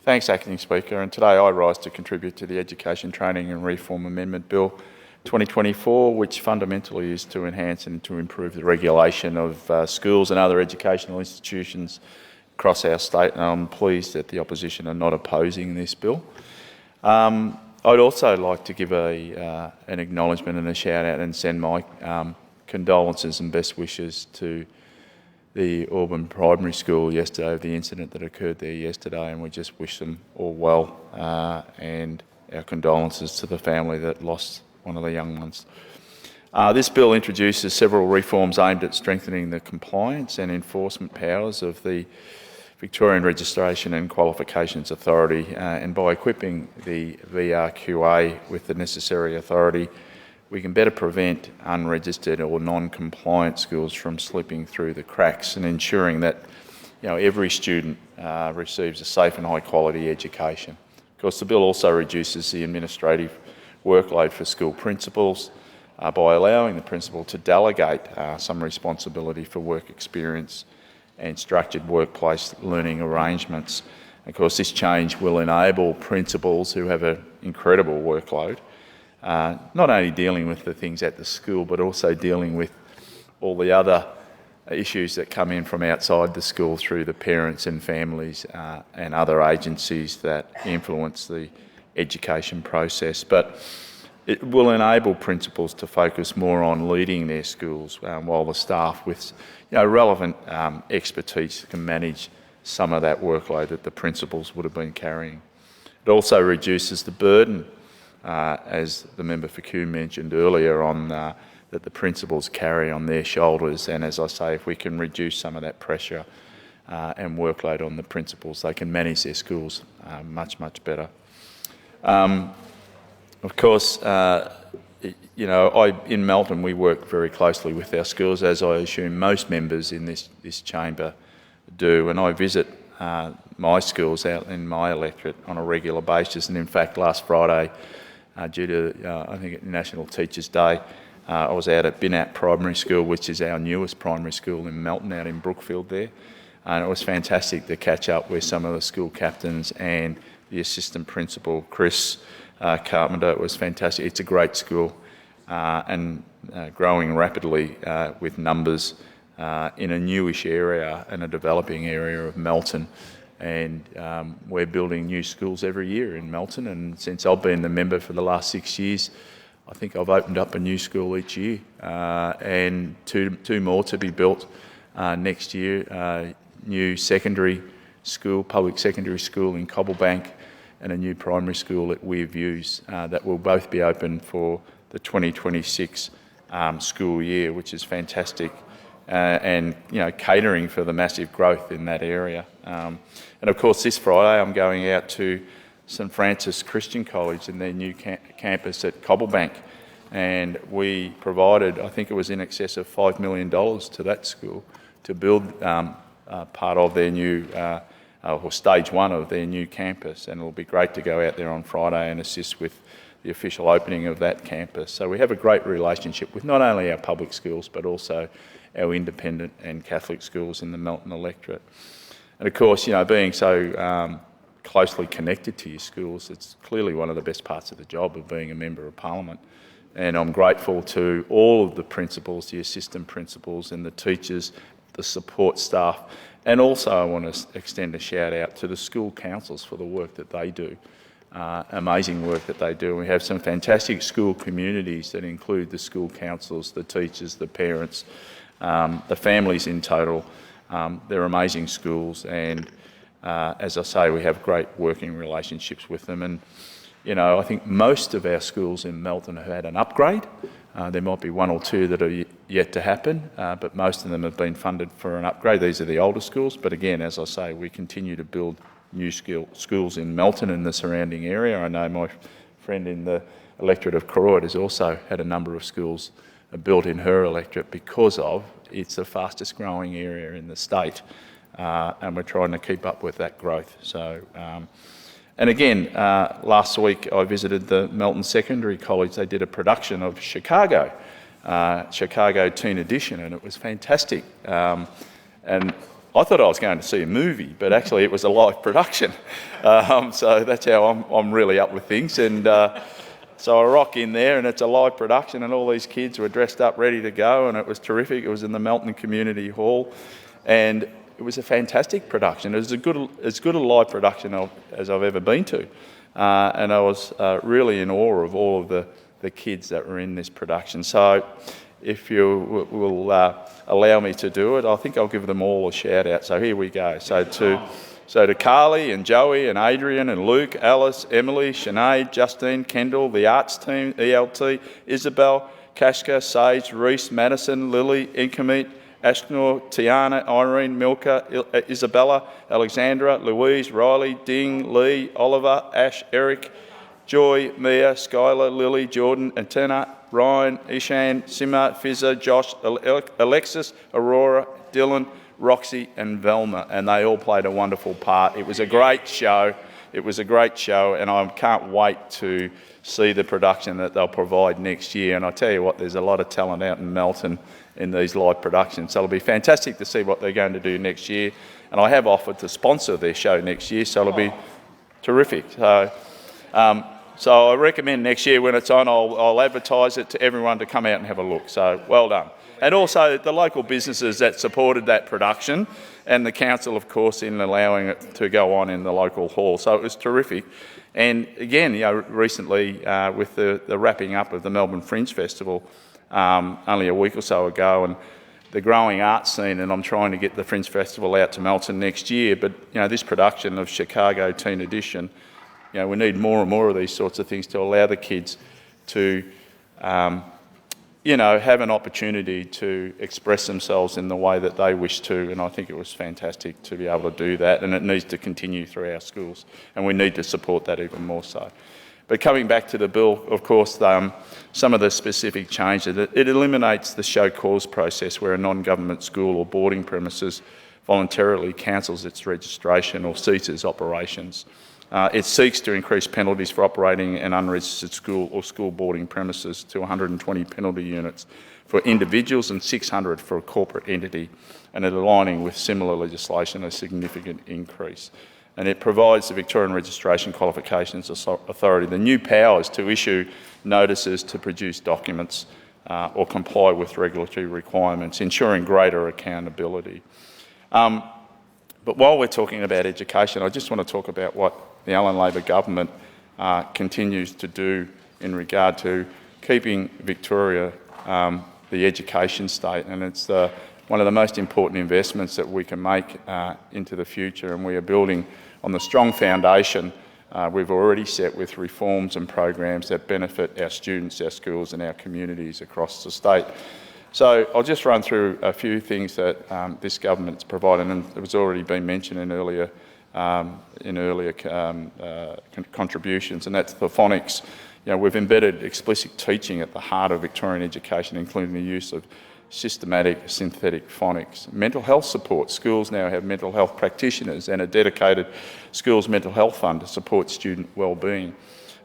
Thanks, Acting Speaker. And today I rise to contribute to the Education, Training and Reform Amendment Bill 2024, which fundamentally is to enhance and to improve the regulation of schools and other educational institutions across our state. And I'm pleased that the opposition are not opposing this bill. I'd also like to give an acknowledgement and a shout out and send my condolences and best wishes to the Auburn Primary School yesterday of the incident that occurred there yesterday, and we just wish them all well and our condolences to the family that lost one of the young ones. This bill introduces several reforms aimed at strengthening the compliance and enforcement powers of the Victorian Registration and Qualifications Authority, and by equipping the VRQA with the necessary authority, we can better prevent unregistered or non-compliant schools from slipping through the cracks and ensuring that every student receives a safe and high-quality education. Of course, the bill also reduces the administrative workload for school principals by allowing the principal to delegate some responsibility for work experience and structured workplace learning arrangements. Of course, this change will enable principals who have an incredible workload not only dealing with the things at the school, but also dealing with all the other issues that come in from outside the school through the parents and families and other agencies that influence the education process. But it will enable principals to focus more on leading their schools while the staff with relevant expertise can manage some of that workload that the principals would have been carrying. It also reduces the burden, as the member for Kew mentioned earlier, on that the principals carry on their shoulders. And as I say, if we can reduce some of that pressure and workload on the principals, they can manage their schools much, much better. Of course, in Melton we work very closely with our schools, as I assume most members in this chamber do, and I visit my schools out in my electorate on a regular basis. And in fact, last Friday, due to I think National Teachers' Day, I was out at Binat Primary School, which is our newest primary school in Melton, out in Brookfield there, and it was fantastic to catch up with some of the school captains and the assistant principal, Chris Carpenter. It was fantastic. It's a great school and growing rapidly with numbers in a newish area and a developing area of Melton. And we're building new schools every year in Melton, and since I've been the member for the last 6 years, I think I've opened up a new school each year, and two more to be built next year. New secondary school, public secondary school in Cobblebank, and a new primary school at Weir Views that will both be open for the 2026 school year, which is fantastic, and catering for the massive growth in that area. And of course, this Friday I'm going out to St Francis Christian College and their new campus at Cobblebank, and we provided, I think it was in excess of $5 million to that school to build part of their new or stage one of their new campus, and it'll be great to go out there on Friday and assist with the official opening of that campus. So we have a great relationship with not only our public schools but also our independent and Catholic schools in the Melton electorate. And of course, being so closely connected to your schools, it's clearly one of the best parts of the job of being a Member of Parliament. And I'm grateful to all of the principals, the assistant principals and the teachers, the support staff. And also I want to extend a shout out to the school councils for the work that they do, amazing work that they do. We have some fantastic school communities that include the school councils, the teachers, the parents, the families in total. They're amazing schools, and as I say, we have great working relationships with them. And I think most of our schools in Melton have had an upgrade. There might be one or two that are yet to happen, but most of them have been funded for an upgrade. These are the older schools, but again, as I say, we continue to build new schools in Melton and the surrounding area. I know my friend in the electorate of Koroit has also had a number of schools built in her electorate because it's the fastest growing area in the state, and we're trying to keep up with that growth. So. And again, last week I visited the Melton Secondary College. They did a production of Chicago Teen Edition, and it was fantastic. And I thought I was going to see a movie, but actually it was a live production. So that's how I'm really up with things. And so I rock in there, and it's a live production, and all these kids were dressed up, ready to go, and it was terrific. It was in the Melton Community Hall, and it was a fantastic production. It was as good a live production as I've ever been to. And I was really in awe of all of the kids that were in this production. So if you will allow me to do it, I think I'll give them all a shout out. So here we go. So to Carly and Joey and Adrian and Luke, Alice, Emily, Sinead, Justine, Kendall, the arts team, ELT, Isabel, Kashka, Sage, Reese, Madison, Lily, Inkamit, Ashnor, Tiana, Irene, Milka, Isabella, Alexandra, Louise, Riley, Ding, Lee, Oliver, Ash, Eric, Joy, Mia, Skylar, Lily, Jordan, Antenna, Ryan, Ishan, Sima, Fizza, Josh, Alexis, Aurora, Dylan, Roxy and Velma, and they all played a wonderful part. It was a great show. It was a great show, and I can't wait to see the production that they'll provide next year. And I tell you what, there's a lot of talent out in Melton in these live productions, so it'll be fantastic to see what they're going to do next year. And I have offered to sponsor their show next year, so it'll be terrific. So I recommend next year when it's on, I'll advertise it to everyone to come out and have a look. So well done. And also the local businesses that supported that production, and the council, of course, in allowing it to go on in the local hall. So it was terrific. And again, recently with the wrapping up of the Melbourne Fringe Festival only a week or so ago, and the growing art scene, and I'm trying to get the Fringe Festival out to Melton next year. But this production of Chicago Teen Edition, we need more and more of these sorts of things to allow the kids to have an opportunity to express themselves in the way that they wish to, and I think it was fantastic to be able to do that, and it needs to continue through our schools, and we need to support that even more so. But coming back to the bill, of course, some of the specific changes, it eliminates the show cause process where a non-government school or boarding premises voluntarily cancels its registration or ceases operations. It seeks to increase penalties for operating an unregistered school or school boarding premises to 120 penalty units for individuals and 600 for a corporate entity, and it aligning with similar legislation, a significant increase. And it provides the Victorian Registration Qualifications Authority the new powers to issue notices to produce documents or comply with regulatory requirements, ensuring greater accountability. But while we're talking about education, I just want to talk about what the Allan Labor government continues to do in regard to keeping Victoria the education state, and it's one of the most important investments that we can make into the future, and we are building on the strong foundation we've already set with reforms and programs that benefit our students, our schools and our communities across the state. So I'll just run through a few things that this government's provided, and it was already been mentioned in earlier contributions, and that's the phonics. We've embedded explicit teaching at the heart of Victorian education, including the use of systematic synthetic phonics. Mental health support. Schools now have mental health practitioners and a dedicated schools mental health fund to support student wellbeing.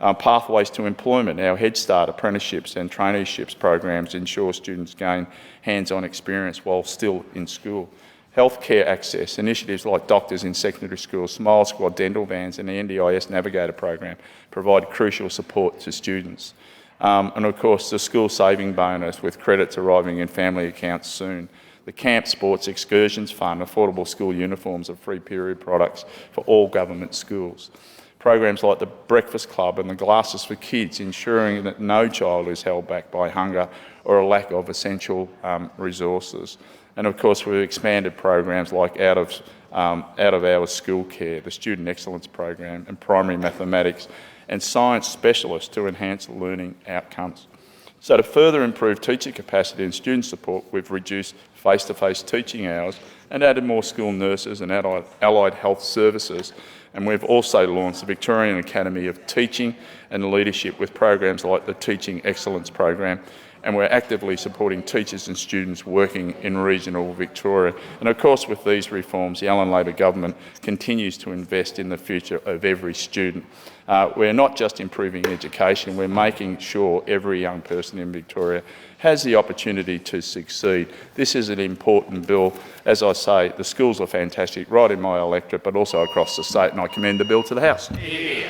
Pathways to employment. Our Head Start apprenticeships and traineeships programs ensure students gain hands-on experience while still in school. Healthcare access. Initiatives like Doctors in Secondary Schools, Smile Squad dental vans and the NDIS Navigator program provide crucial support to students. And of course the school saving bonus with credits arriving in family accounts soon. The Camp Sports Excursions Fund, affordable school uniforms and free period products for all government schools. Programs like the Breakfast Club and the Glasses for Kids, ensuring that no child is held back by hunger or a lack of essential resources. And of course we've expanded programs like out of hours school care, the Student Excellence Program and primary mathematics and science specialists to enhance learning outcomes. So to further improve teacher capacity and student support, we've reduced face-to-face teaching hours and added more school nurses and allied health services. And we've also launched the Victorian Academy of Teaching and Leadership with programs like the Teaching Excellence Program and we're actively supporting teachers and students working in regional Victoria. And of course, with these reforms, the Allan Labor government continues to invest in the future of every student. We're not just improving education, we're making sure every young person in Victoria has the opportunity to succeed. This is an important bill. As I say, the schools are fantastic right in my electorate, but also across the state, and I commend the bill to the House.